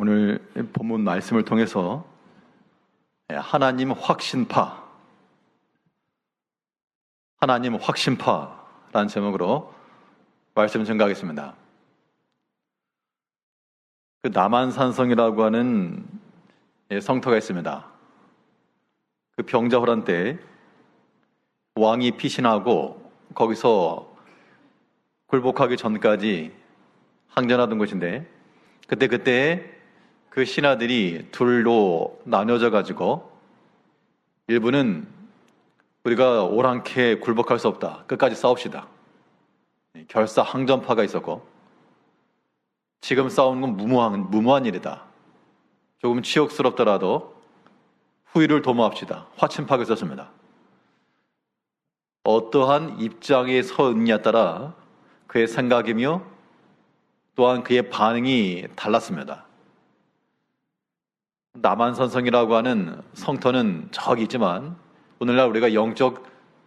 오늘 본문 말씀을 통해서 하나님 확신파라는 제목으로 말씀을 전가하겠습니다. 그 남한산성이라고 하는 성터가 있습니다. 그 병자호란 때 왕이 피신하고 거기서 굴복하기 전까지 항전하던 곳인데 그때 그 신하들이 둘로 나뉘어져 가지고 일부는 우리가 오랑캐 굴복할 수 없다, 끝까지 싸웁시다, 결사 항전파가 있었고, 지금 싸우는 건 무모한 일이다, 조금 치욕스럽더라도 후일을 도모합시다, 화친파가 있었습니다. 어떠한 입장에 서 있느냐에 따라 그의 생각이며 또한 그의 반응이 달랐습니다. 남한산성이라고 하는 성터는 저기 있지만 오늘날 우리가 영적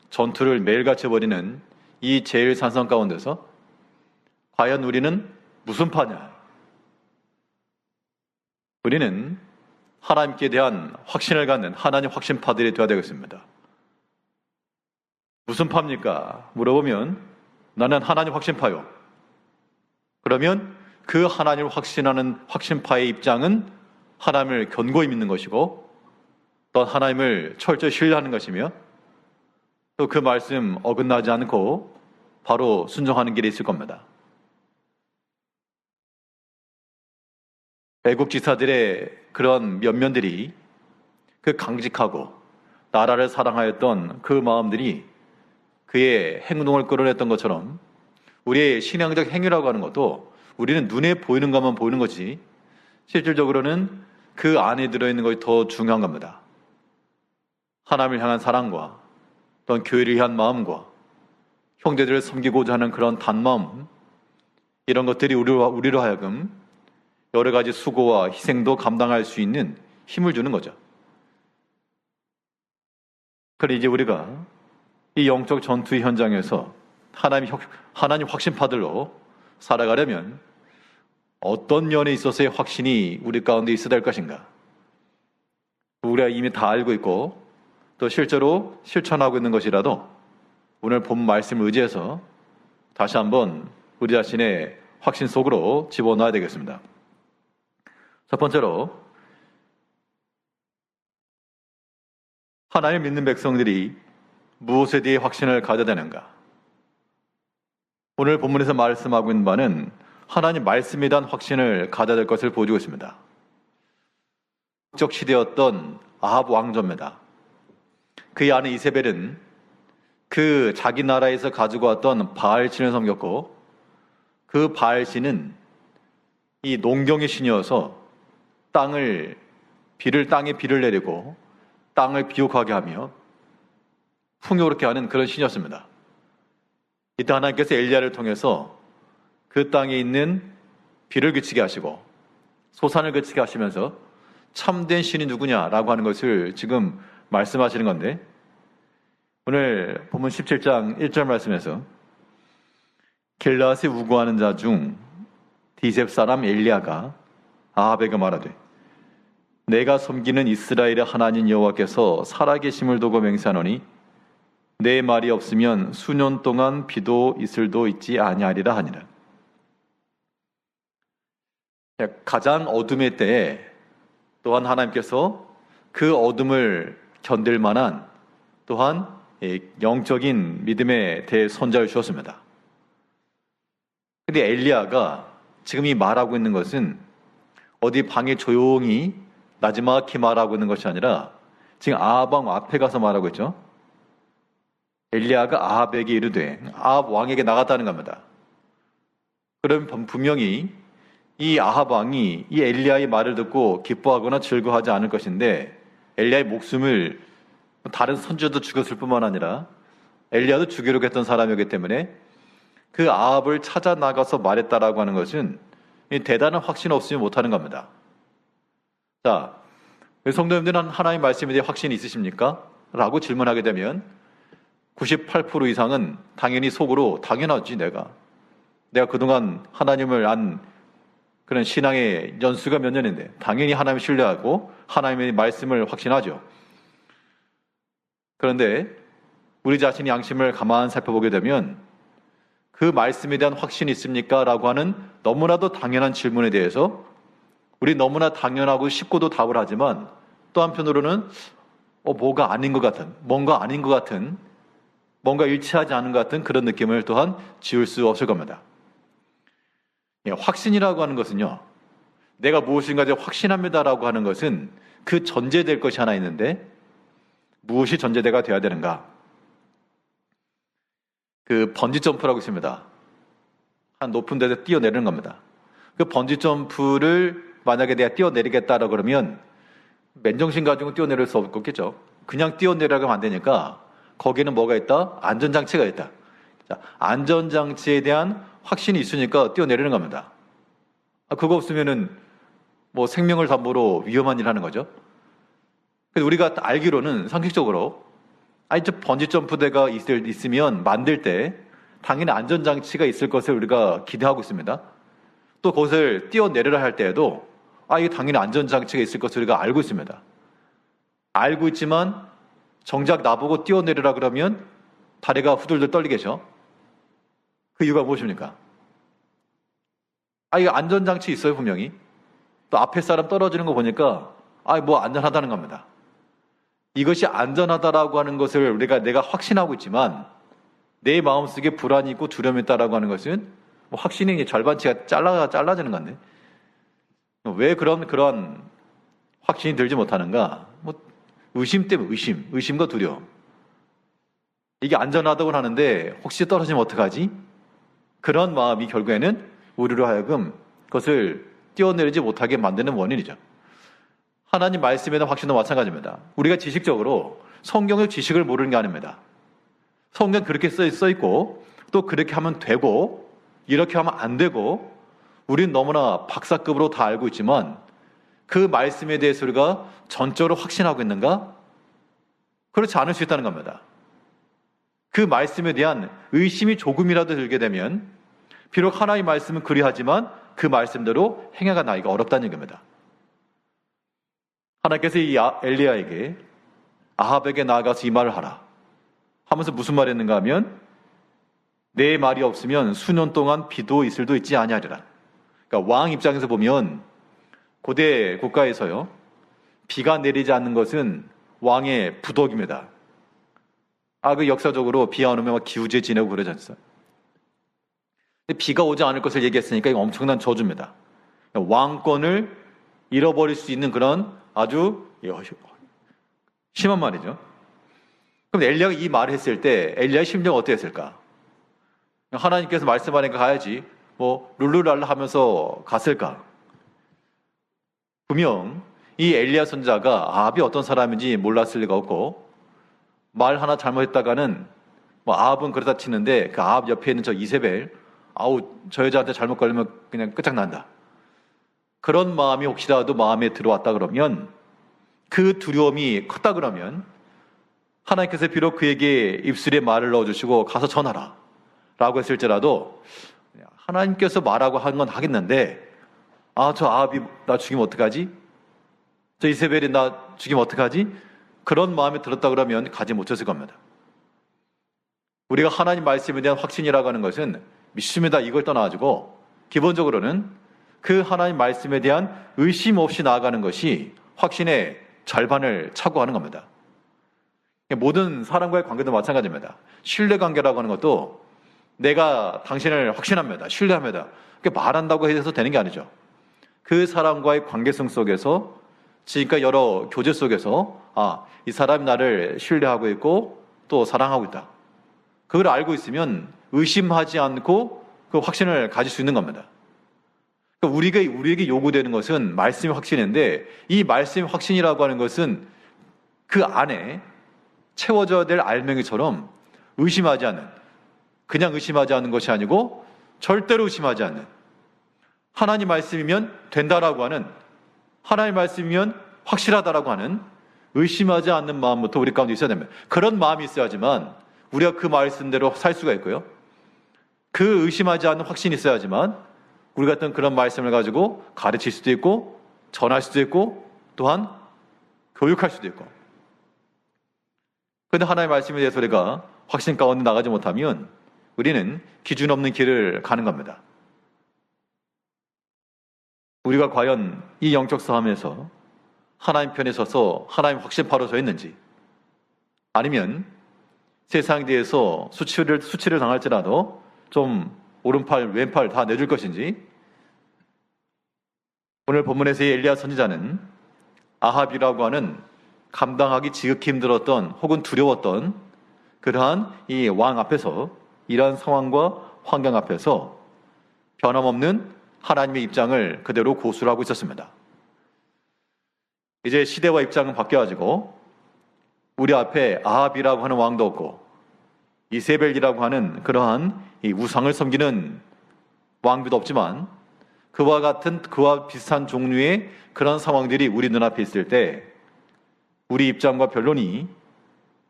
전투를 매일같이 벌이는 이 제1산성 가운데서 과연 우리는 무슨 파냐? 우리는 하나님께 대한 확신을 갖는 하나님 확신파들이 되어야 되겠습니다. 무슨 파입니까? 물어보면 나는 하나님 확신파요. 그러면 그 하나님을 확신하는 확신파의 입장은 하나님을 견고히 믿는 것이고 또 하나님을 철저히 신뢰하는 것이며 또 그 말씀 어긋나지 않고 바로 순종하는 길이 있을 겁니다. 애국 지사들의 그런 면면들이 그 강직하고 나라를 사랑하였던 그 마음들이 그의 행동을 끌어냈던 것처럼 우리의 신앙적 행위라고 하는 것도 우리는 눈에 보이는 것만 보이는 거지 실질적으로는 그 안에 들어있는 것이 더 중요한 겁니다. 하나님을 향한 사랑과 또한 교회를 위한 마음과 형제들을 섬기고자 하는 그런 단마음, 이런 것들이 우리로 하여금 여러 가지 수고와 희생도 감당할 수 있는 힘을 주는 거죠. 그런데 이제 우리가 이 영적 전투의 현장에서 하나님 확신파들로 살아가려면 어떤 면에 있어서의 확신이 우리 가운데 있어야 될 것인가? 우리가 이미 다 알고 있고 또 실제로 실천하고 있는 것이라도 오늘 본 말씀을 의지해서 다시 한번 우리 자신의 확신 속으로 집어넣어야 되겠습니다. 첫 번째로, 하나님을 믿는 백성들이 무엇에 대해 확신을 가져야 되는가? 오늘 본문에서 말씀하고 있는 바는 하나님 말씀에 대한 확신을 가져야 될 것을 보여주고 있습니다. 국적 시대였던 아합 왕조입니다. 그의 아내 이세벨은 그 자기 나라에서 가지고 왔던 바알신을 섬겼고 그 바알신은 이 농경의 신이어서 땅에 비를 내리고 땅을 비옥하게 하며 풍요롭게 하는 그런 신이었습니다. 이때 하나님께서 엘리야를 통해서 그 땅에 있는 비를 그치게 하시고 소산을 그치게 하시면서 참된 신이 누구냐라고 하는 것을 지금 말씀하시는 건데, 오늘 본문 17장 1절 말씀에서 길라앗에 우거하는 자 중 디셉 사람 엘리야가 아합에게 말하되 내가 섬기는 이스라엘의 하나님 여호와께서 살아계심을 두고 맹세하노니 내 말이 없으면 수년 동안 비도 이슬도 있지 아니하리라 하니라. 가장 어둠의 때에 또한 하나님께서 그 어둠을 견딜 만한 또한 영적인 믿음에 대해 선자를 주었습니다. 그런데 엘리야가 지금 이 말하고 있는 것은 어디 방에 조용히 나지막히 말하고 있는 것이 아니라 지금 아합 왕 앞에 가서 말하고 있죠. 엘리야가 아합에게 이르되 아합 왕에게 나갔다는 겁니다. 그럼 분명히 이 아합 왕이 이 엘리야의 말을 듣고 기뻐하거나 즐거워하지 않을 것인데 엘리야의 목숨을 다른 선지자도 죽였을 뿐만 아니라 엘리야도 죽이려고 했던 사람이기 때문에 그 아합을 찾아 나가서 말했다라고 하는 것은 대단한 확신 없으면 못하는 겁니다. 자, 성도님들은 하나님의 말씀에 대해 확신이 있으십니까? 라고 질문하게 되면 98% 이상은 당연히 속으로 당연하지, 내가 그동안 하나님을 안 그런 신앙의 연수가 몇 년인데 당연히 하나님을 신뢰하고 하나님의 말씀을 확신하죠. 그런데 우리 자신의 양심을 가만 살펴보게 되면 그 말씀에 대한 확신이 있습니까? 라고 하는 너무나도 당연한 질문에 대해서 우리 너무나 당연하고 쉽고도 답을 하지만 또 한편으로는 뭐가 아닌 것 같은, 뭔가 아닌 것 같은, 뭔가 일치하지 않은 것 같은 그런 느낌을 또한 지울 수 없을 겁니다. 확신이라고 하는 것은요, 내가 무엇인가에 확신합니다라고 하는 것은 그 전제될 것이 하나 있는데 무엇이 전제대가 되어야 되는가? 그 번지 점프라고 있습니다. 한 높은 데서 뛰어내리는 겁니다. 그 번지 점프를 만약에 내가 뛰어내리겠다라고 그러면 맨정신 가지고 뛰어내릴 수 없겠죠. 그냥 뛰어내려고 하면 안 되니까 거기에는 뭐가 있다? 안전장치가 있다. 자, 안전장치에 대한 확신이 있으니까 뛰어내리는 겁니다. 그거 없으면은 뭐 생명을 담보로 위험한 일 하는 거죠. 그래서 우리가 알기로는 상식적으로 저 번지 점프대가 있으면 만들 때 당연히 안전장치가 있을 것을 우리가 기대하고 있습니다. 또 그것을 뛰어내려라 할 때에도 이게 당연히 안전장치가 있을 것을 우리가 알고 있습니다. 알고 있지만 정작 나보고 뛰어내려라 그러면 다리가 후들들 떨리겠죠. 그 이유가 무엇입니까? 이거 안전장치 있어요, 분명히. 또 앞에 사람 떨어지는 거 보니까 뭐 안전하다는 겁니다. 이것이 안전하다라고 하는 것을 내가 확신하고 있지만 내 마음속에 불안이 있고 두려움이 있다라고 하는 것은 뭐 확신이 절반치가 잘라지는 건데 왜 그런 확신이 들지 못하는가? 뭐 의심 때문에 의심과 두려움. 이게 안전하다고 하는데 혹시 떨어지면 어떡하지? 그런 마음이 결국에는 우리로 하여금 그것을 뛰어내리지 못하게 만드는 원인이죠. 하나님 말씀에 대한 확신도 마찬가지입니다. 우리가 지식적으로 성경의 지식을 모르는 게 아닙니다. 성경 그렇게 써 있고 또 그렇게 하면 되고 이렇게 하면 안 되고 우리는 너무나 박사급으로 다 알고 있지만 그 말씀에 대해서 우리가 전적으로 확신하고 있는가? 그렇지 않을 수 있다는 겁니다. 그 말씀에 대한 의심이 조금이라도 들게 되면 비록 하나님의 말씀은 그리하지만 그 말씀대로 행해가 나기가 어렵다는 얘기입니다. 하나님께서 이 엘리야에게 아합에게 나아가서 이 말을 하라 하면서 무슨 말을 했는가 하면 내 말이 없으면 수년 동안 비도 이슬도 있지 아니하리라. 그러니까 왕 입장에서 보면 고대 국가에서요 비가 내리지 않는 것은 왕의 부덕입니다. 그 역사적으로 비가 안 오면 기우제 지내고 그러지 않습니까? 비가 오지 않을 것을 얘기했으니까 이거 엄청난 저주입니다. 왕권을 잃어버릴 수 있는 그런 아주 심한 말이죠. 그럼 엘리야가 이 말을 했을 때 엘리야의 심정은 어땠을까? 하나님께서 말씀하니까 가야지 뭐 룰루랄라 하면서 갔을까? 분명 이 엘리야 선자가 아합이 어떤 사람인지 몰랐을 리가 없고 말 하나 잘못했다가는 뭐 아합은 그러다 치는데 그 아합 옆에 있는 저 이세벨 저 여자한테 잘못 걸리면 그냥 끝장난다. 그런 마음이 혹시라도 마음에 들어왔다 그러면 그 두려움이 컸다 그러면 하나님께서 비록 그에게 입술에 말을 넣어주시고 가서 전하라 라고 했을지라도 하나님께서 말하고 한 건 하겠는데 저 아합이 나 죽이면 어떡하지? 저 이세벨이 나 죽이면 어떡하지? 그런 마음이 들었다 그러면 가지 못했을 겁니다. 우리가 하나님 말씀에 대한 확신이라고 하는 것은 믿습니다 이걸 떠나가지고 기본적으로는 그 하나님 말씀에 대한 의심 없이 나아가는 것이 확신의 절반을 차고하는 겁니다. 모든 사람과의 관계도 마찬가지입니다. 신뢰관계라고 하는 것도 내가 당신을 확신합니다. 신뢰합니다. 그렇게 말한다고 해서 되는 게 아니죠. 그 사람과의 관계성 속에서 지금까지 여러 교제 속에서 이 사람이 나를 신뢰하고 있고 또 사랑하고 있다. 그걸 알고 있으면 의심하지 않고 그 확신을 가질 수 있는 겁니다. 그러니까 우리에게 요구되는 것은 말씀의 확신인데 이 말씀의 확신이라고 하는 것은 그 안에 채워져야 될 알맹이처럼 의심하지 않는 그냥 의심하지 않는 것이 아니고 절대로 의심하지 않는 하나님 말씀이면 된다라고 하는 하나님 말씀이면 확실하다라고 하는 의심하지 않는 마음부터 우리 가운데 있어야 됩니다. 그런 마음이 있어야지만 우리가 그 말씀대로 살 수가 있고요. 그 의심하지 않는 확신이 있어야지만 우리 같은 그런 말씀을 가지고 가르칠 수도 있고 전할 수도 있고 또한 교육할 수도 있고. 그런데 하나님의 말씀에 대해서 우리가 확신 가운데 나가지 못하면 우리는 기준 없는 길을 가는 겁니다. 우리가 과연 이 영적 싸움에서 하나님 편에 서서 하나님 확신파로 서 있는지, 아니면 세상에 대해서 수치를 당할지라도 좀 오른팔 왼팔 다 내줄 것인지. 오늘 본문에서의 엘리야 선지자는 아합이라고 하는 감당하기 지극히 힘들었던 혹은 두려웠던 그러한 이 왕 앞에서, 이러한 상황과 환경 앞에서 변함없는 하나님의 입장을 그대로 고수를 하고 있었습니다. 이제 시대와 입장은 바뀌어가지고 우리 앞에 아합이라고 하는 왕도 없고 이세벨이라고 하는 그러한 이 우상을 섬기는 왕비도 없지만, 그와 비슷한 종류의 그런 상황들이 우리 눈앞에 있을 때 우리 입장과 변론이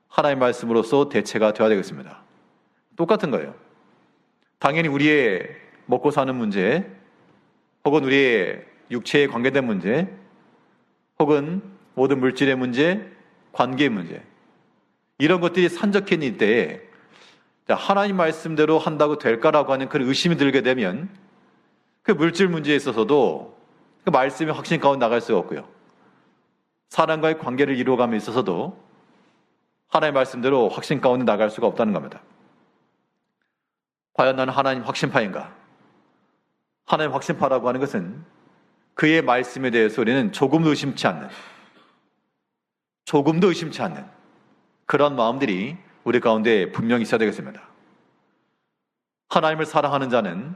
하나님의 말씀으로서 대체가 되어야 되겠습니다. 똑같은 거예요. 당연히 우리의 먹고 사는 문제, 혹은 우리의 육체에 관계된 문제, 혹은 모든 물질의 문제, 관계의 문제, 이런 것들이 산적해 있는 때에 하나님 말씀대로 한다고 될까라고 하는 그런 의심이 들게 되면 그 물질 문제에 있어서도 그 말씀의 확신 가운데 나갈 수가 없고요. 사람과의 관계를 이루어감에 있어서도 하나님의 말씀대로 확신 가운데 나갈 수가 없다는 겁니다. 과연 나는 하나님 확신파인가? 하나님 확신파라고 하는 것은 그의 말씀에 대해서 우리는 조금도 의심치 않는 그런 마음들이 우리 가운데 분명히 있어야 되겠습니다. 하나님을 사랑하는 자는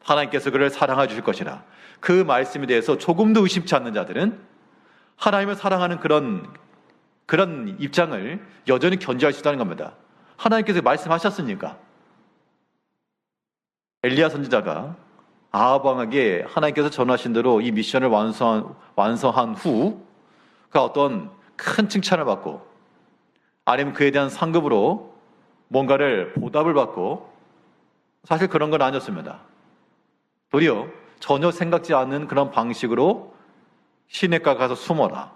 하나님께서 그를 사랑해 주실 것이라. 그 말씀에 대해서 조금도 의심치 않는 자들은 하나님을 사랑하는 그런 입장을 여전히 견지할 수 있다는 겁니다. 하나님께서 말씀하셨으니까. 엘리야 선지자가 아합 왕에게 하나님께서 전하신 대로 이 미션을 완성한 후 그 어떤 큰 칭찬을 받고, 아니면 그에 대한 상급으로 뭔가를 보답을 받고, 사실 그런 건 아니었습니다. 도리어 전혀 생각지 않는 그런 방식으로 시냇가 가서 숨어라,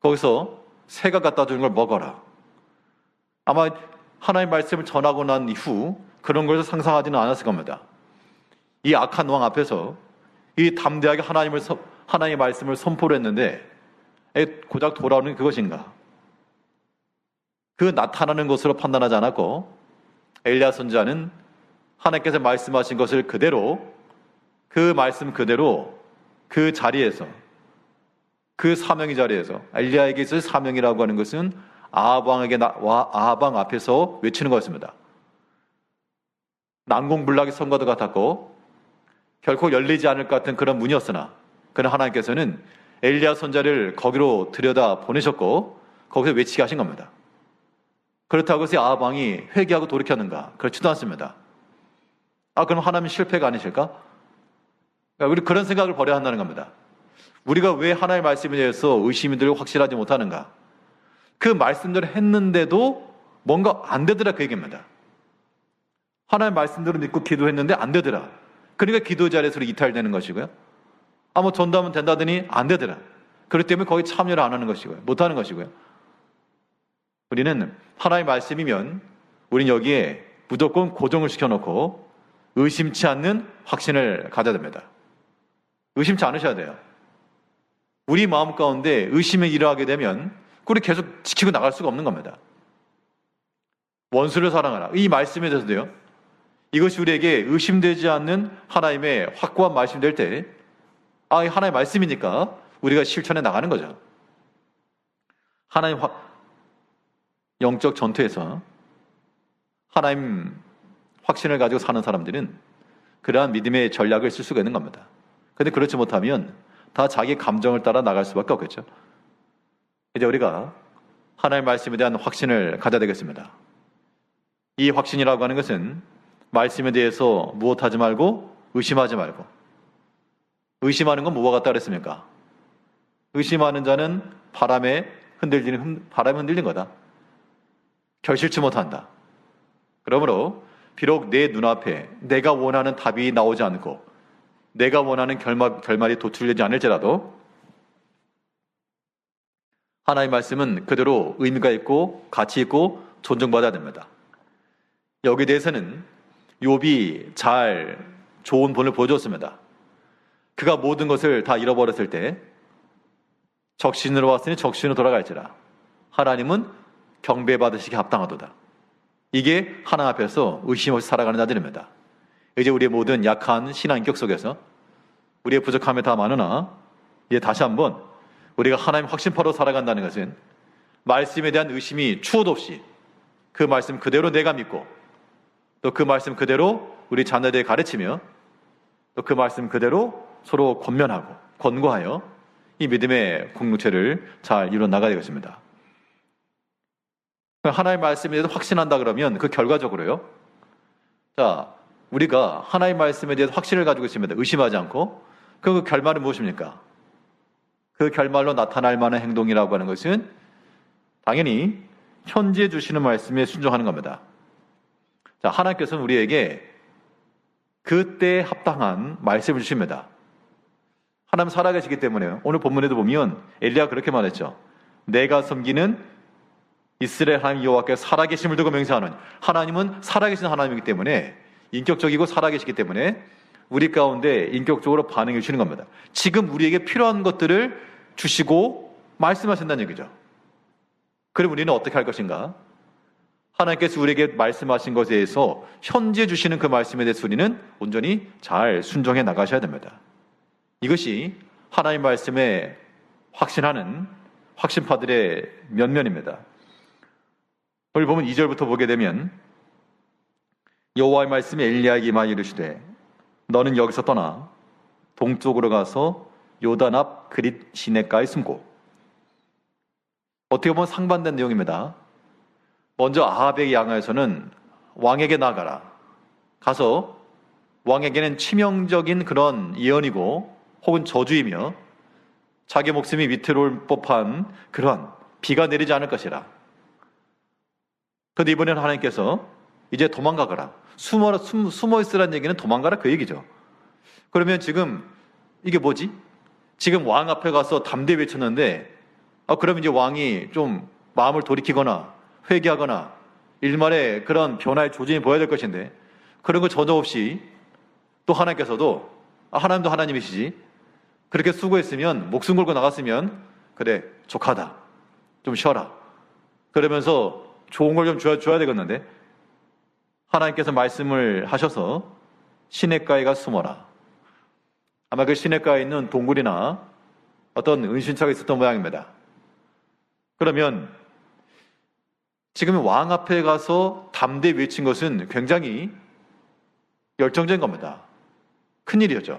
거기서 새가 갖다 주는 걸 먹어라. 아마 하나님의 말씀을 전하고 난 이후 그런 것을 상상하지는 않았을 겁니다. 이 악한 왕 앞에서 이 담대하게 하나님의 말씀을 선포를 했는데 고작 돌아오는 그것인가? 그 나타나는 것으로 판단하지 않았고, 엘리야 선지자는 하나님께서 말씀하신 것을 그대로, 그 말씀 그대로 그 자리에서, 그 사명의 자리에서, 엘리야에게 있어서 사명이라고 하는 것은 아합 왕 앞에서 외치는 것입니다. 난공불락의 선과도 같았고 결코 열리지 않을 것 같은 그런 문이었으나, 그러나 하나님께서는 엘리야 선지자를 거기로 들여다 보내셨고 거기서 외치게 하신 겁니다. 그렇다고 해서 아합 왕이 회개하고 돌이켰는가? 그렇지도 않습니다. 그럼 하나님 실패가 아니실까? 우리 그런 생각을 버려야 한다는 겁니다. 우리가 왜 하나님의 말씀에 대해서 의심이 들고 확실하지 못하는가? 그 말씀대로 했는데도 뭔가 안 되더라, 그 얘기입니다. 하나님의 말씀대로 믿고 기도했는데 안 되더라. 그러니까 기도 자리에서 이탈되는 것이고요. 뭐 전도하면 된다더니 안 되더라. 그렇기 때문에 거기 참여를 안 하는 것이고요. 못 하는 것이고요. 우리는 하나님의 말씀이면 우리는 여기에 무조건 고정을 시켜놓고 의심치 않는 확신을 가져야 됩니다. 의심치 않으셔야 돼요. 우리 마음 가운데 의심에 일어나게 되면 우리 계속 지키고 나갈 수가 없는 겁니다. 원수를 사랑하라. 이 말씀에 대해서도요. 이것이 우리에게 의심되지 않는 하나님의 확고한 말씀이 될 때, 하나님의 말씀이니까 우리가 실천해 나가는 거죠. 하나님 영적 전투에서 하나님 확신을 가지고 사는 사람들은 그러한 믿음의 전략을 쓸 수가 있는 겁니다. 그런데 그렇지 못하면 다 자기 감정을 따라 나갈 수밖에 없겠죠. 이제 우리가 하나님의 말씀에 대한 확신을 가져야 되겠습니다. 이 확신이라고 하는 것은 말씀에 대해서 무엇하지 말고 의심하지 말고. 의심하는 건 뭐와 같다 그랬습니까? 의심하는 자는 바람에 흔들린 거다. 결실치 못한다. 그러므로 비록 내 눈앞에 내가 원하는 답이 나오지 않고 내가 원하는 결말이 도출되지 않을지라도 하나님의 말씀은 그대로 의미가 있고 가치 있고 존중받아야 됩니다. 여기에 대해서는 욥이 잘 좋은 본을 보여줬습니다. 그가 모든 것을 다 잃어버렸을 때 적신으로 왔으니 적신으로 돌아갈지라 하나님은 경배받으시기 합당하도다. 이게 하나님 앞에서 의심 없이 살아가는 자들입니다. 이제 우리의 모든 약한 신앙 인격 속에서 우리의 부족함이 다 많으나 이제 다시 한번 우리가 하나님 확신파로 살아간다는 것은 말씀에 대한 의심이 추호도 없이 그 말씀 그대로 내가 믿고 또 그 말씀 그대로 우리 자녀들에게 가르치며 또 그 말씀 그대로 서로 권면하고 권고하여 이 믿음의 공동체를 잘 이루어 나가야 되겠습니다. 하나님의 말씀에 대해서 확신한다 그러면 그 결과적으로요. 자, 우리가 하나님의 말씀에 대해서 확신을 가지고 있습니다. 의심하지 않고 그 결말은 무엇입니까? 그 결말로 나타날 만한 행동이라고 하는 것은 당연히 현재 주시는 말씀에 순종하는 겁니다. 자, 하나님께서는 우리에게 그때에 합당한 말씀을 주십니다. 하나님 살아계시기 때문에 오늘 본문에도 보면 엘리야가 그렇게 말했죠. 내가 섬기는 이스라엘 하나님 여호와께서 살아계심을 두고 맹세하는 하나님은 살아계신 하나님이기 때문에 인격적이고 살아계시기 때문에 우리 가운데 인격적으로 반응해 주시는 겁니다. 지금 우리에게 필요한 것들을 주시고 말씀하신다는 얘기죠. 그럼 우리는 어떻게 할 것인가? 하나님께서 우리에게 말씀하신 것에 대해서 현재 주시는 그 말씀에 대해서 우리는 온전히 잘 순종해 나가셔야 됩니다. 이것이 하나님 말씀에 확신하는 확신파들의 면면입니다. 오늘 보면 2절부터 보게 되면 여호와의 말씀이 엘리야에게 임하여 이르시되 너는 여기서 떠나 동쪽으로 가서 요단 앞 그릿 시냇가에 숨고. 어떻게 보면 상반된 내용입니다. 먼저 아합에게 향하여서는 왕에게 나가라. 가서 왕에게는 치명적인 그런 예언이고 혹은 저주이며 자기 목숨이 위태로울 법한 그런 비가 내리지 않을 것이라. 그런데 이번에는 하나님께서 이제 도망가거라. 숨어 있으라는 얘기는 도망가라 그 얘기죠. 그러면 지금 이게 뭐지? 지금 왕 앞에 가서 담대 외쳤는데 그럼 이제 왕이 좀 마음을 돌이키거나 회개하거나 일말의 그런 변화의 조짐이 보여야 될 것인데 그런 거 전혀 없이 또 하나님께서도 하나님도 하나님이시지 그렇게 수고했으면 목숨 걸고 나갔으면 그래 족하다 좀 쉬어라 그러면서 좋은 걸 좀 줘야 되겠는데 하나님께서 말씀을 하셔서 시냇가에 가 숨어라. 아마 그 시냇가에 있는 동굴이나 어떤 은신처가 있었던 모양입니다. 그러면 지금 왕 앞에 가서 담대 외친 것은 굉장히 열정적인 겁니다. 큰일이었죠.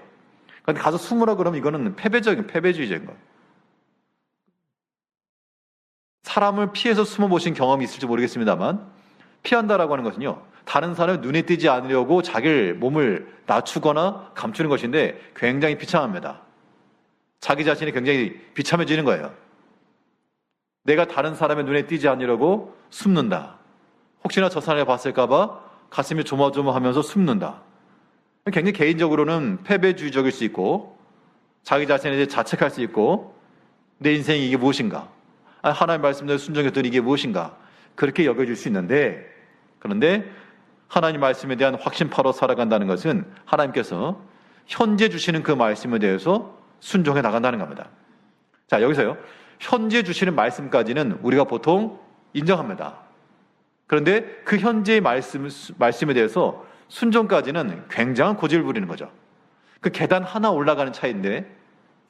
그런데 가서 숨으라 그러면 이거는 패배주의적인 거예요. 사람을 피해서 숨어보신 경험이 있을지 모르겠습니다만 피한다라고 하는 것은요. 다른 사람이 눈에 띄지 않으려고 자기를 몸을 낮추거나 감추는 것인데 굉장히 비참합니다. 자기 자신이 굉장히 비참해지는 거예요. 내가 다른 사람의 눈에 띄지 않으려고 숨는다. 혹시나 저 사람이 봤을까 봐 가슴이 조마조마하면서 숨는다. 굉장히 개인적으로는 패배주의적일 수 있고 자기 자신에 대해 자책할 수 있고 내 인생이 이게 무엇인가? 하나님의 말씀대로 순종했더니 이게 무엇인가? 그렇게 여겨질 수 있는데 그런데 하나님 말씀에 대한 확신파로 살아간다는 것은 하나님께서 현재 주시는 그 말씀에 대해서 순종해 나간다는 겁니다. 자, 여기서요. 현재 주시는 말씀까지는 우리가 보통 인정합니다. 그런데 그 현재의 말씀에 대해서 순종까지는 굉장한 고집을 부리는 거죠. 그 계단 하나 올라가는 차이인데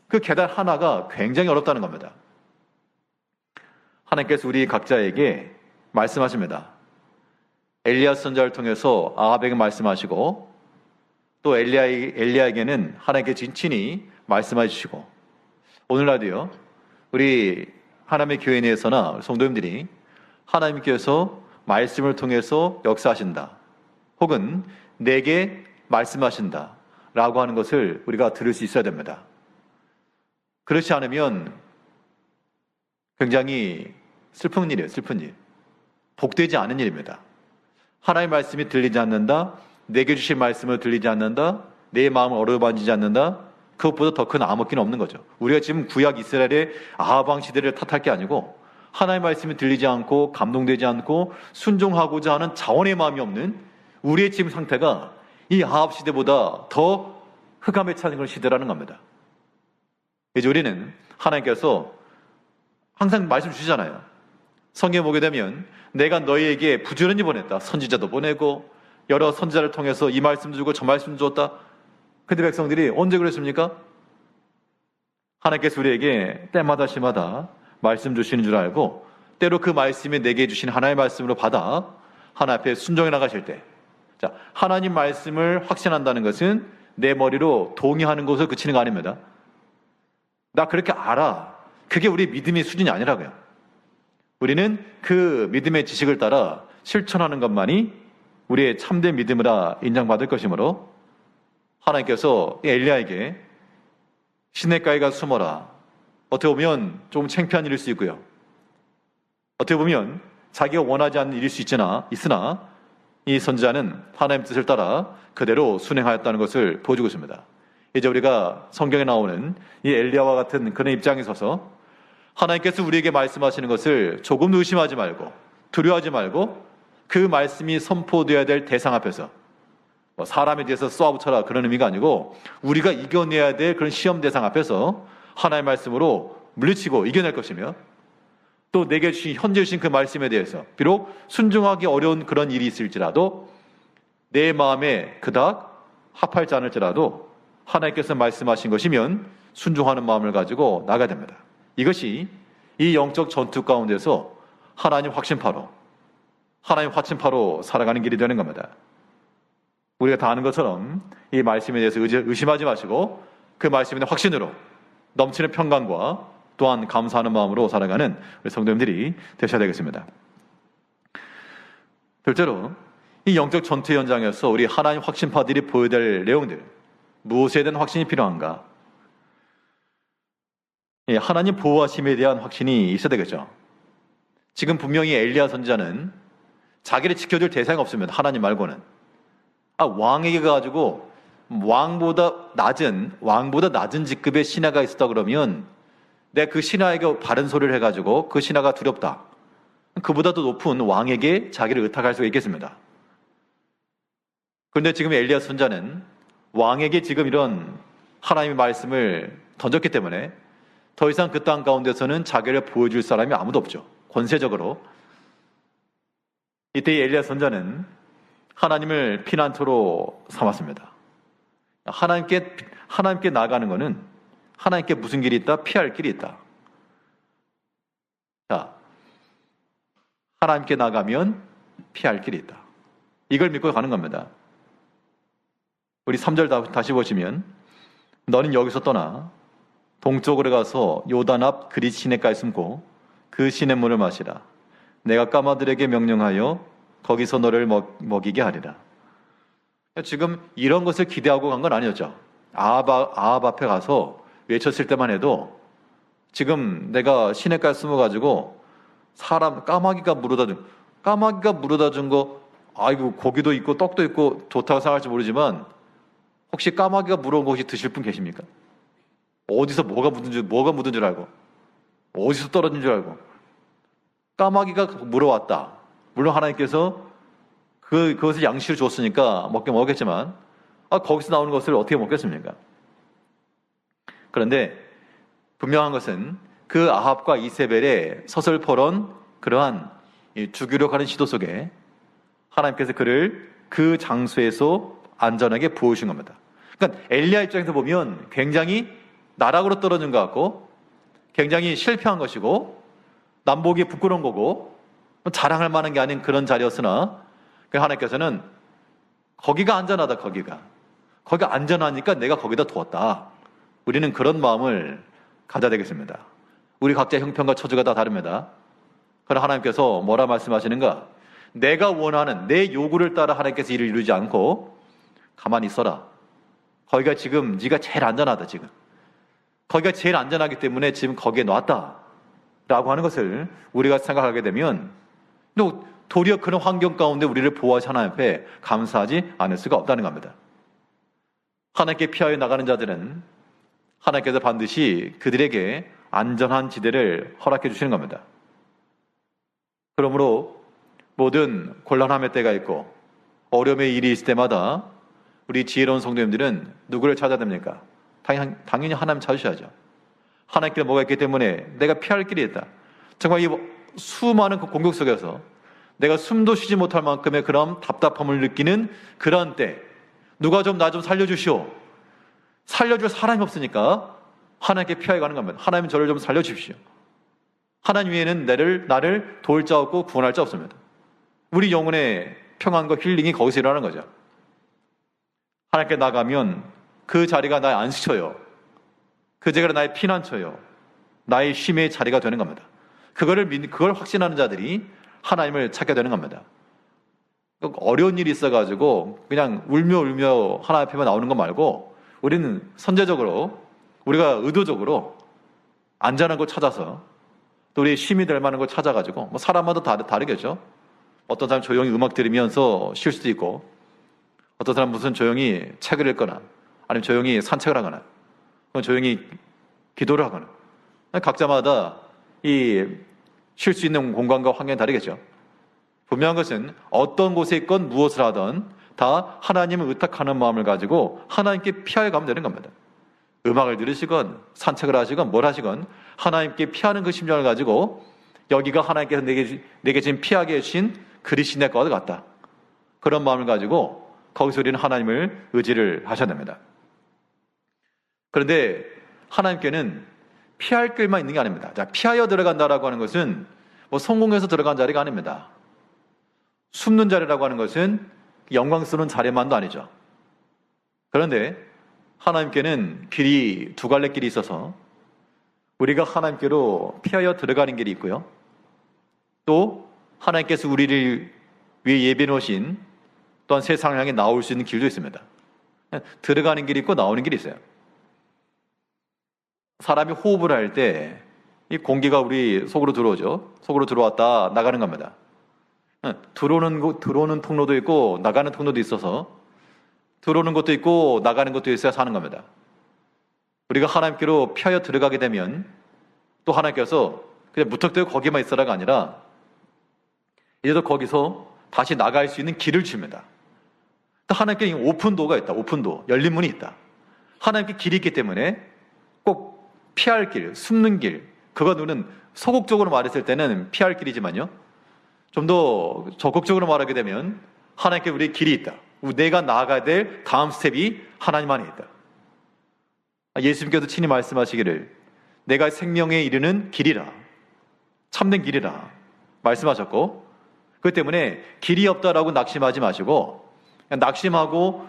그 계단 하나가 굉장히 어렵다는 겁니다. 하나님께서 우리 각자에게 말씀하십니다. 엘리야 선지자를 통해서 아합에게 말씀하시고 또 엘리야에게는 하나님께 친히 말씀해 주시고 오늘날도요. 우리 하나님의 교회 내에서나 성도님들이 하나님께서 말씀을 통해서 역사하신다. 혹은 내게 말씀하신다. 라고 하는 것을 우리가 들을 수 있어야 됩니다. 그렇지 않으면 굉장히 슬픈 일이에요. 슬픈 일. 복되지 않은 일입니다. 하나님의 말씀이 들리지 않는다. 내게 주신 말씀을 들리지 않는다. 내 마음을 어루만지지 않는다. 그것보다 더 큰 암흑기는 없는 거죠. 우리가 지금 구약 이스라엘의 아합 왕 시대를 탓할 게 아니고 하나님의 말씀이 들리지 않고 감동되지 않고 순종하고자 하는 자원의 마음이 없는 우리의 지금 상태가 이 아합 시대보다 더 흑암에 차는 그런 시대라는 겁니다. 이제 우리는 하나님께서 항상 말씀 주시잖아요. 성경에 보게 되면 내가 너희에게 부지런히 보냈다. 선지자도 보내고 여러 선지자를 통해서 이 말씀도 주고 저 말씀도 줬다. 근데 백성들이 언제 그랬습니까? 하나님께서 우리에게 때마다 시마다 말씀 주시는 줄 알고 때로 그 말씀이 내게 주신 하나님의 말씀으로 받아 하나님 앞에 순종해 나가실 때, 자, 하나님 말씀을 확신한다는 것은 내 머리로 동의하는 것을 그치는 거 아닙니다. 나 그렇게 알아. 그게 우리 믿음의 수준이 아니라고요. 우리는 그 믿음의 지식을 따라 실천하는 것만이 우리의 참된 믿음이라 인정받을 것이므로 하나님께서 엘리야에게 시냇가에 가 숨어라. 어떻게 보면 좀 창피한 일일 수 있고요. 어떻게 보면 자기가 원하지 않는 일일 수 있으나 이 선지자는 하나님의 뜻을 따라 그대로 순행하였다는 것을 보여주고 있습니다. 이제 우리가 성경에 나오는 이 엘리야와 같은 그런 입장에 서서 하나님께서 우리에게 말씀하시는 것을 조금도 의심하지 말고 두려워하지 말고 그 말씀이 선포되어야 될 대상 앞에서 사람에 대해서 쏘아붙여라 그런 의미가 아니고 우리가 이겨내야 될 그런 시험 대상 앞에서 하나님의 말씀으로 물리치고 이겨낼 것이며 또 내게 주신 현재 주신 그 말씀에 대해서 비록 순종하기 어려운 그런 일이 있을지라도 내 마음에 그닥 합할지 않을지라도 하나님께서 말씀하신 것이면 순종하는 마음을 가지고 나가야 됩니다. 이것이 이 영적 전투 가운데서 하나님 확신파로 살아가는 길이 되는 겁니다. 우리가 다 아는 것처럼 이 말씀에 대해서 의심하지 마시고 그 말씀에 대한 확신으로 넘치는 평강과 또한 감사하는 마음으로 살아가는 우리 성도님들이 되셔야 되겠습니다. 둘째로 이 영적 전투의 현장에서 우리 하나님 확신파들이 보여야 될 내용들, 무엇에 대한 확신이 필요한가? 하나님 보호하심에 대한 확신이 있어야 되겠죠. 지금 분명히 엘리야 선지자는 자기를 지켜줄 대상이 없으면 하나님 말고는 왕에게 가지고 왕보다 낮은 직급의 신하가 있었다 그러면 내가 그 신하에게 바른 소리를 해가지고 그 신하가 두렵다. 그보다도 높은 왕에게 자기를 의탁할 수가 있겠습니다. 그런데 지금 엘리야 선지자는 왕에게 지금 이런 하나님의 말씀을 던졌기 때문에 더 이상 그 땅 가운데서는 자기를 보여줄 사람이 아무도 없죠. 권세적으로. 이때 엘리야 선지자는 하나님을 피난처로 삼았습니다. 하나님께 나가는 것은 하나님께 무슨 길이 있다? 피할 길이 있다. 자, 하나님께 나가면 피할 길이 있다. 이걸 믿고 가는 겁니다. 우리 3절 다시 보시면 너는 여기서 떠나 동쪽으로 가서 요단 앞 그릿 시냇가에 숨고 그 시냇물을 마시라. 내가 까마들에게 명령하여 거기서 너를 먹이게 하리라. 지금 이런 것을 기대하고 간 건 아니었죠. 아합 앞에 가서 외쳤을 때만 해도 지금 내가 시냇가에 숨어가지고 사람 까마귀가 물어다 준 거 아이고 고기도 있고 떡도 있고 좋다고 생각할지 모르지만 혹시 까마귀가 물어온 거 혹시 드실 분 계십니까? 어디서 뭐가 묻은 줄 알고 어디서 떨어진 줄 알고 까마귀가 물어왔다. 물론 하나님께서 그것을 양식을 줬으니까 먹겠지만 거기서 나오는 것을 어떻게 먹겠습니까? 그런데 분명한 것은 그 아합과 이세벨의 서슬퍼런 그러한 죽이려고 하는 시도 속에 하나님께서 그를 그 장소에서 안전하게 보여주신 겁니다. 그러니까 엘리야 입장에서 보면 굉장히 나락으로 떨어진 것 같고 굉장히 실패한 것이고 남보기 부끄러운 거고 자랑할 만한 게 아닌 그런 자리였으나 하나님께서는 거기가 안전하다. 거기가 안전하니까 내가 거기다 두었다. 우리는 그런 마음을 가져야 되겠습니다. 우리 각자 형편과 처지가 다 다릅니다. 그러나 하나님께서 뭐라 말씀하시는가? 내가 원하는 내 요구를 따라 하나님께서 일을 이루지 않고 가만히 있어라. 거기가 지금 네가 제일 안전하다. 지금 거기가 제일 안전하기 때문에 지금 거기에 놨다 라고 하는 것을 우리가 생각하게 되면 또 도리어 그런 환경 가운데 우리를 보호하신 하나님 앞에 감사하지 않을 수가 없다는 겁니다. 하나님께 피하여 나가는 자들은 하나님께서 반드시 그들에게 안전한 지대를 허락해 주시는 겁니다. 그러므로 모든 곤란함의 때가 있고 어려움의 일이 있을 때마다 우리 지혜로운 성도님들은 누구를 찾아야 됩니까? 당연히 하나님 찾으셔야죠. 하나님께 뭐가 있기 때문에 내가 피할 길이 있다. 정말 이 수많은 그 공격 속에서 내가 숨도 쉬지 못할 만큼의 그런 답답함을 느끼는 그런 때 누가 좀 나 좀 살려주시오. 살려줄 사람이 없으니까 하나님께 피하여 가는 겁니다. 하나님 저를 좀 살려주십시오. 하나님 외에는 나를 도울 자 없고 구원할 자 없습니다. 우리 영혼의 평안과 힐링이 거기서 일어나는 거죠. 하나님께 나가면 그 자리가 나의 안식처요. 그 자리가 나의 피난처요. 나의 쉼의 자리가 되는 겁니다. 그걸 확신하는 자들이 하나님을 찾게 되는 겁니다. 어려운 일이 있어가지고 그냥 울며 하나님 앞에만 나오는 것 말고 우리는 선제적으로 우리가 의도적으로 안전한 곳 찾아서 또 우리 쉼이 될 만한 곳 찾아가지고 뭐 사람마다 다르겠죠. 어떤 사람 조용히 음악 들으면서 쉴 수도 있고 어떤 사람 무슨 조용히 책을 읽거나 아니면 조용히 산책을 하거나 조용히 기도를 하거나 각자마다 이 쉴 수 있는 공간과 환경이 다르겠죠. 분명한 것은 어떤 곳에 있건 무엇을 하든 다 하나님을 의탁하는 마음을 가지고 하나님께 피하여 가면 되는 겁니다. 음악을 들으시건 산책을 하시건 뭘 하시건 하나님께 피하는 그 심정을 가지고 여기가 하나님께서 내게 지금 피하게 해주신 그리스도의 것과 같다. 그런 마음을 가지고 거기서 우리는 하나님을 의지를 하셔야 됩니다. 그런데 하나님께는 피할 길만 있는 게 아닙니다. 자, 피하여 들어간다라고 하는 것은 뭐 성공해서 들어간 자리가 아닙니다. 숨는 자리라고 하는 것은 영광스러운 자리만도 아니죠. 그런데 하나님께는 길이 두 갈래 길이 있어서 우리가 하나님께로 피하여 들어가는 길이 있고요. 또 하나님께서 우리를 위해 예비해 놓으신 또한 세상을 향해 나올 수 있는 길도 있습니다. 들어가는 길이 있고 나오는 길이 있어요. 사람이 호흡을 할 때 이 공기가 우리 속으로 들어오죠. 속으로 들어왔다 나가는 겁니다. 들어오는 통로도 있고 나가는 통로도 있어서 들어오는 것도 있고 나가는 것도 있어야 사는 겁니다. 우리가 하나님께로 피하여 들어가게 되면 또 하나님께서 그냥 무턱대고 거기만 있어라가 아니라 이제도 거기서 다시 나갈 수 있는 길을 줍니다. 또 하나님께 오픈도가 있다. 오픈도, 열린 문이 있다. 하나님께 길이 있기 때문에 꼭 피할 길, 숨는 길, 그거는 소극적으로 말했을 때는 피할 길이지만요. 좀 더 적극적으로 말하게 되면 하나님께 우리의 길이 있다. 내가 나아가야 될 다음 스텝이 하나님 안에 있다. 예수님께서 친히 말씀하시기를 내가 생명에 이르는 길이라, 참된 길이라 말씀하셨고, 그렇기 때문에 길이 없다라고 낙심하지 마시고, 낙심하고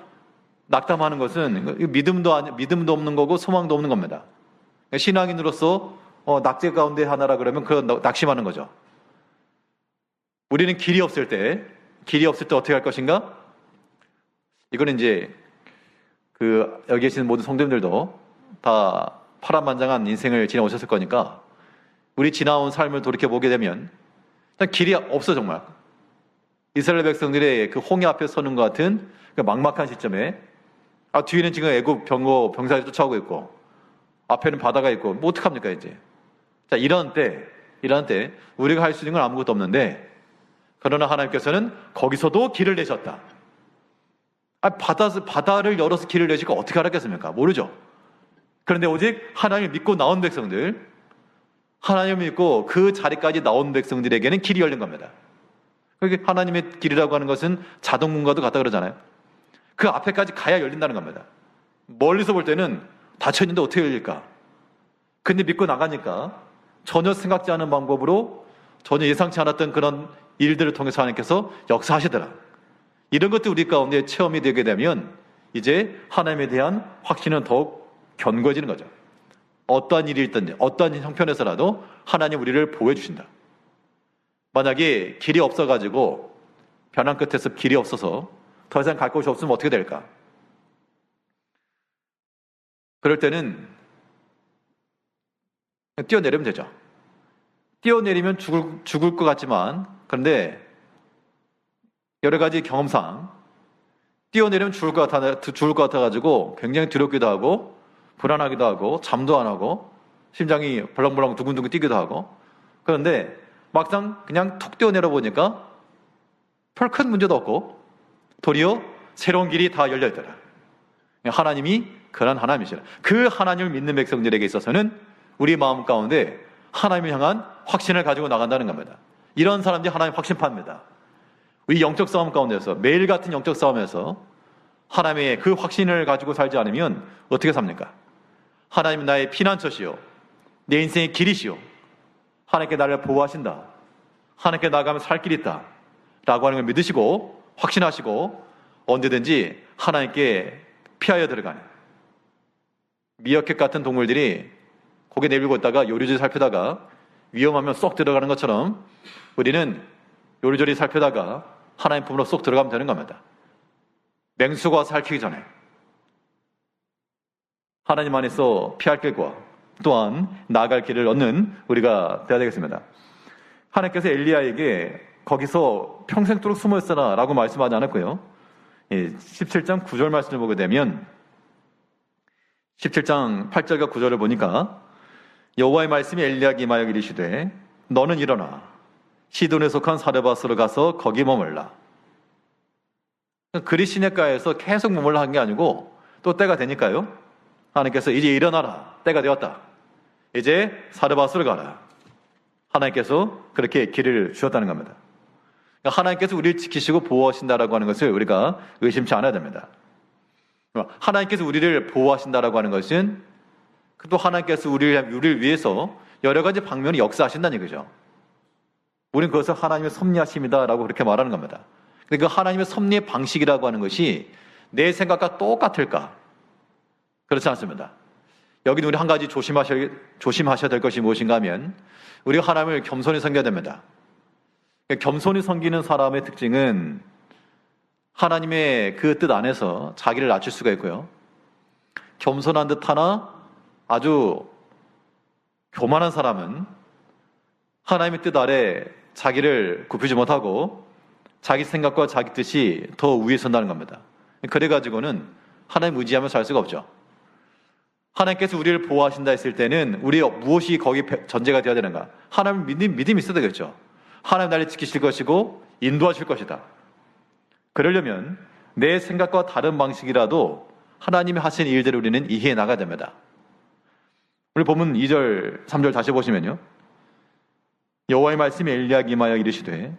낙담하는 것은 믿음도 없는 거고 소망도 없는 겁니다. 신앙인으로서 낙제 가운데 하나라 그러면 그건 낙심하는 거죠. 우리는 길이 없을 때 어떻게 할 것인가? 이거는 이제 여기 계시는 모든 성도님들도 다 파란만장한 인생을 지나오셨을 거니까 우리 지나온 삶을 돌이켜보게 되면 길이 없어. 정말 이스라엘 백성들의 그 홍해 앞에 서는 것 같은 그 막막한 시점에 뒤에는 지금 애굽 병사들이 쫓아오고 있고 앞에는 바다가 있고 뭐 어떡합니까 이제. 자, 이런 때 우리가 할 수 있는 건 아무것도 없는데, 그러나 하나님께서는 거기서도 길을 내셨다. 바다를 열어서 길을 내시고 어떻게 알았겠습니까? 모르죠. 그런데 오직 하나님을 믿고 나온 백성들, 하나님을 믿고 그 자리까지 나온 백성들에게는 길이 열린 겁니다. 그게 하나님의 길이라고 하는 것은 자동문과도 같다 그러잖아요. 그 앞에까지 가야 열린다는 겁니다. 멀리서 볼 때는 닫혀있는데 어떻게 열릴까? 근데 믿고 나가니까 전혀 생각지 않은 방법으로 전혀 예상치 않았던 그런 일들을 통해서 하나님께서 역사하시더라. 이런 것도 우리 가운데 체험이 되게 되면 이제 하나님에 대한 확신은 더욱 견고해지는 거죠. 어떠한 일이 있든지 어떠한 형편에서라도 하나님 우리를 보호해 주신다. 만약에 길이 없어가지고 벼랑 끝에서 길이 없어서 더 이상 갈 곳이 없으면 어떻게 될까? 그럴 때는 뛰어내리면 되죠. 뛰어내리면 죽을 것 같지만, 그런데 여러 가지 경험상 뛰어내리면 죽을 것 같아가지고 굉장히 두렵기도 하고 불안하기도 하고 잠도 안 하고 심장이 벌렁벌렁 두근두근 뛰기도 하고. 그런데 막상 그냥 툭 뛰어내려 보니까 별 큰 문제도 없고 도리어 새로운 길이 다 열려있더라. 하나님이 그런 하나님이시라. 그 하나님을 믿는 백성들에게 있어서는 우리 마음 가운데 하나님을 향한 확신을 가지고 나간다는 겁니다. 이런 사람들이 하나님 확신파입니다. 우리 영적 싸움 가운데서 매일 같은 영적 싸움에서 하나님의 그 확신을 가지고 살지 않으면 어떻게 삽니까? 하나님은 나의 피난처시요 내 인생의 길이시요 하나님께 나를 보호하신다. 하나님께 나가면 살 길이 있다 라고 하는 걸 믿으시고 확신하시고 언제든지 하나님께 피하여 들어가는, 미어캣 같은 동물들이 고개 내밀고 있다가 요리조리 살피다가 위험하면 쏙 들어가는 것처럼 우리는 요리조리 살피다가 하나님 품으로 쏙 들어가면 되는 겁니다. 맹수가 살키기 전에 하나님 안에서 피할 길과 또한 나아갈 길을 얻는 우리가 되어야 되겠습니다. 하나님께서 엘리야에게 거기서 평생도록 숨어 있어라 라고 말씀하지 않았고요. 17장 9절 말씀을 보게 되면 17장 8절과 9절을 보니까 여호와의 말씀이 엘리야에게 임하여 이르시되 너는 일어나 시돈에 속한 사르밧으로 가서 거기 머물라. 그리 시냇가에서 계속 머물러 한 게 아니고 또 때가 되니까요. 하나님께서 이제 일어나라. 때가 되었다. 이제 사르밧으로 가라. 하나님께서 그렇게 길을 주셨다는 겁니다. 그러니까 하나님께서 우리를 지키시고 보호하신다라고 하는 것을 우리가 의심치 않아야 됩니다. 하나님께서 우리를 보호하신다라고 하는 것은 또 하나님께서 우리를 위해서 여러 가지 방면이 역사하신다는 얘기죠. 우리는 그것을 하나님의 섭리하심이다라고 그렇게 말하는 겁니다. 근데 그 하나님의 섭리의 방식이라고 하는 것이 내 생각과 똑같을까? 그렇지 않습니다. 여기는 우리 한 가지 조심하셔야 될 것이 무엇인가 하면 우리가 하나님을 겸손히 섬겨야 됩니다. 겸손히 섬기는 사람의 특징은 하나님의 그 뜻 안에서 자기를 낮출 수가 있고요. 겸손한 듯 하나 아주 교만한 사람은 하나님의 뜻 아래 자기를 굽히지 못하고 자기 생각과 자기 뜻이 더 위에 선다는 겁니다. 그래가지고는 하나님 의지하며 살 수가 없죠. 하나님께서 우리를 보호하신다 했을 때는 우리 무엇이 거기 전제가 되어야 되는가? 하나님 믿음이 있어야 되겠죠. 하나님 나를 지키실 것이고 인도하실 것이다. 그러려면 내 생각과 다른 방식이라도 하나님이 하신 일대로 우리는 이해해 나가야 됩니다. 우리 본문 2절, 3절 다시 보시면요. 여호와의 말씀이 엘리야에게 임하여 이르시되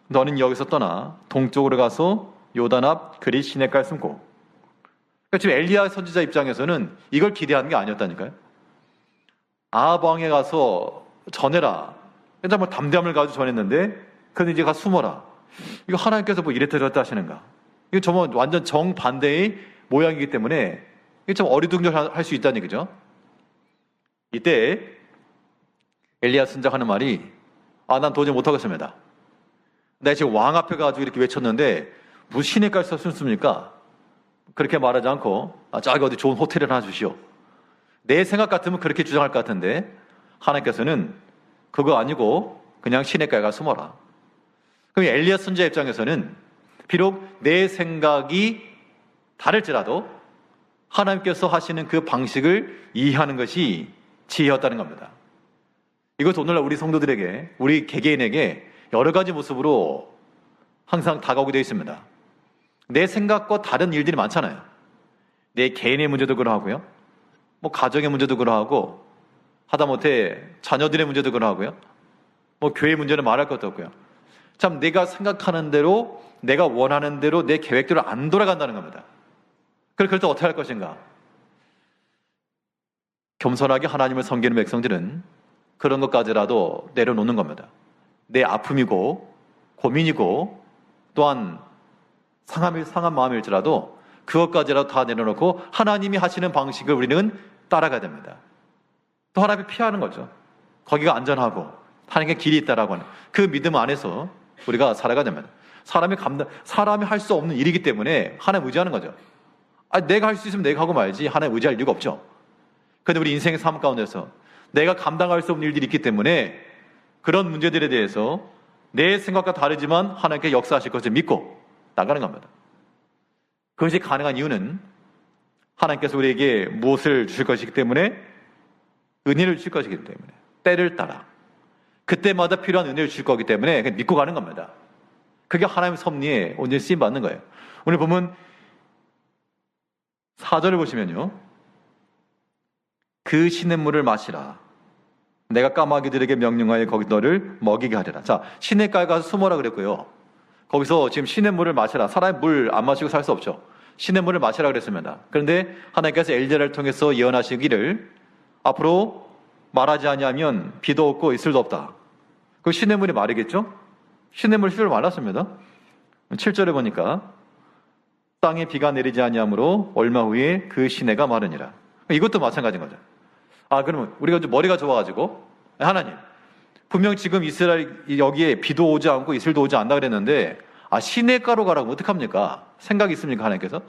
너는 여기서 떠나 동쪽으로 가서 요단 앞 그리 시냇가에 숨고. 그러니까 지금 엘리야 선지자 입장에서는 이걸 기대하는 게 아니었다니까요. 아합 왕에 가서 전해라. 그러니까 뭐 담대함을 가지고 전했는데 그는 이제 가서 숨어라. 이거 하나님께서 뭐 이랬다 저랬다 하시는가? 이거 정말 완전 정반대의 모양이기 때문에 이게 좀 어리둥절할 수 있다는 얘기죠. 이때 엘리야 선지자가 하는 말이 난 도저히 못하겠습니다. 내가 지금 왕 앞에 가지고 이렇게 외쳤는데 무슨 시냇가에서 숨습니까? 그렇게 말하지 않고 저기 어디 좋은 호텔을 하나 주시오. 내 생각 같으면 그렇게 주장할 것 같은데 하나님께서는 그거 아니고 그냥 시냇가에 가 숨어라. 그럼 엘리야 선지자 입장에서는 비록 내 생각이 다를지라도 하나님께서 하시는 그 방식을 이해하는 것이 지혜였다는 겁니다. 이것도 오늘날 우리 성도들에게, 우리 개개인에게 여러 가지 모습으로 항상 다가오게 되어 있습니다. 내 생각과 다른 일들이 많잖아요. 내 개인의 문제도 그러하고요. 뭐 가정의 문제도 그러하고 하다못해 자녀들의 문제도 그러하고요. 뭐 교회 문제는 말할 것도 없고요. 참 내가 생각하는 대로 내가 원하는 대로 내 계획대로 안 돌아간다는 겁니다. 그럴 때 어떻게 할 것인가? 겸손하게 하나님을 섬기는 백성들은 그런 것까지라도 내려놓는 겁니다. 내 아픔이고 고민이고 또한 상한 마음일지라도 그것까지라도 다 내려놓고 하나님이 하시는 방식을 우리는 따라가야 됩니다. 또 하나님이 피하는 거죠. 거기가 안전하고 하나님께 길이 있다라고 하는 그 믿음 안에서 우리가 살아가야 됩니다. 사람이 할 수 없는 일이기 때문에 하나님 의지하는 거죠. 내가 할 수 있으면 내가 하고 말지 하나님 의지할 이유가 없죠. 그런데 우리 인생의 삶 가운데서 내가 감당할 수 없는 일들이 있기 때문에 그런 문제들에 대해서 내 생각과 다르지만 하나님께 역사하실 것을 믿고 나가는 겁니다. 그것이 가능한 이유는 하나님께서 우리에게 무엇을 주실 것이기 때문에, 은혜를 주실 것이기 때문에, 때를 따라 그때마다 필요한 은혜를 주실 거기 때문에 그냥 믿고 가는 겁니다. 그게 하나님의 섭리에 온전히 쓰임받는 거예요. 오늘 보면 4절을 보시면요, 그 시냇물을 마시라. 내가 까마귀들에게 명령하여 거기 너를 먹이게 하리라. 자, 시냇가에 가서 숨어라 그랬고요. 거기서 지금 시냇물을 마시라. 사람이 물 안 마시고 살 수 없죠. 시냇물을 마시라 그랬습니다. 그런데 하나님께서 엘리야를 통해서 예언하시기를 앞으로 말하지 아니하면 비도 없고 이슬도 없다. 그 시냇물이 마르겠죠? 시냇물이 실로 말랐습니다. 7절에 보니까 땅에 비가 내리지 아니하므로 얼마 후에 그 시내가 마르니라. 이것도 마찬가지인 거죠. 그러면 우리가 좀 머리가 좋아가지고, 하나님, 분명 지금 이스라엘 여기에 비도 오지 않고 이슬도 오지 않는다 그랬는데, 시냇가로 가라고 어떡합니까? 생각이 있습니까, 하나님께서?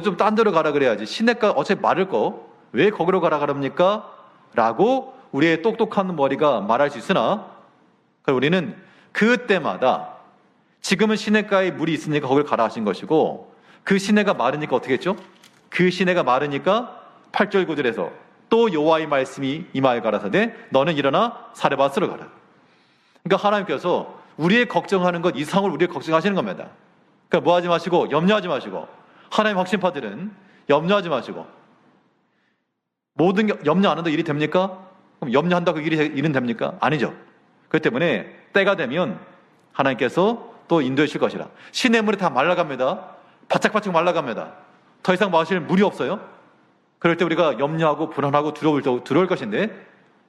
좀 딴 데로 가라 그래야지. 시냇가 어차피 마를 거 왜 거기로 가라 그럽니까? 라고 우리의 똑똑한 머리가 말할 수 있으나, 우리는 그때마다 지금은 시냇가에 물이 있으니까 거기를 가라 하신 것이고, 그 시내가 마르니까 어떻게 했죠? 그 시내가 마르니까 8절 9절에서 또 여호와의 말씀이 임하여 가라사대 너는 일어나 사레밧으로 가라. 그러니까 하나님께서 우리의 걱정하는 것 이상을 우리의 걱정하시는 겁니다. 그러니까 뭐 하지 마시고, 염려하지 마시고, 하나님 확신파들은 염려하지 마시고, 모든 게 염려 안 한다고 일이 됩니까? 그럼 염려한다고 일은 됩니까? 아니죠. 그렇기 때문에 때가 되면 하나님께서 또 인도해 주실 것이라. 시냇물이 다 말라갑니다. 바짝바짝 말라갑니다. 더 이상 마실 물이 없어요. 그럴 때 우리가 염려하고 불안하고 두려울 것인데,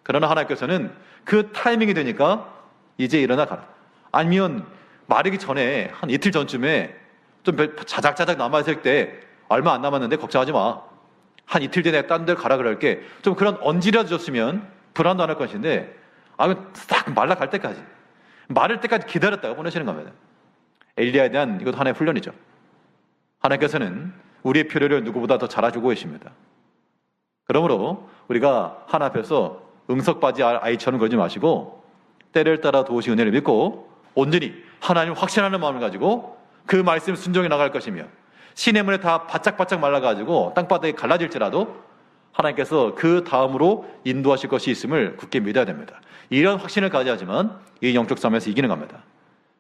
그러나 하나님께서는 그 타이밍이 되니까 이제 일어나 가라. 아니면 마르기 전에 한 이틀 전쯤에 좀 자작자작 남아있을 때 얼마 안 남았는데 걱정하지 마. 한 이틀 뒤에 내가 딴 데 가라 그럴게. 좀 그런 언지라도 줬으면 불안도 안 할 것인데, 딱 말라갈 때까지, 마를 때까지 기다렸다가 보내시는 겁니다. 엘리야에 대한 이것도 하나의 훈련이죠. 하나님께서는 우리의 필요를 누구보다 더 잘 알아주고 계십니다. 그러므로 우리가 하나 앞에서 응석바지 아이처럼 그러지 마시고, 때를 따라 도우신 은혜를 믿고 온전히 하나님을 확신하는 마음을 가지고 그 말씀 순종해 나갈 것이며, 시냇물에 다 바짝바짝 말라가지고 땅바닥에 갈라질지라도 하나님께서 그 다음으로 인도하실 것이 있음을 굳게 믿어야 됩니다. 이런 확신을 가져야지만 이 영적 싸움에서 이기는 겁니다.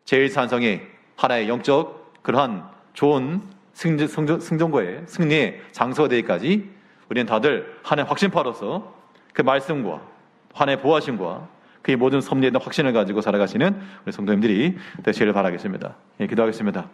제1산성이 하나의 영적 그러한 좋은 승전과의 승리의 장소가 되기까지 우리는 다들 하나의 확신파로서 그 말씀과 하나의 보호하심과 그의 모든 섭리에 대한 확신을 가지고 살아가시는 우리 성도님들이 되시기를 바라겠습니다. 기도하겠습니다.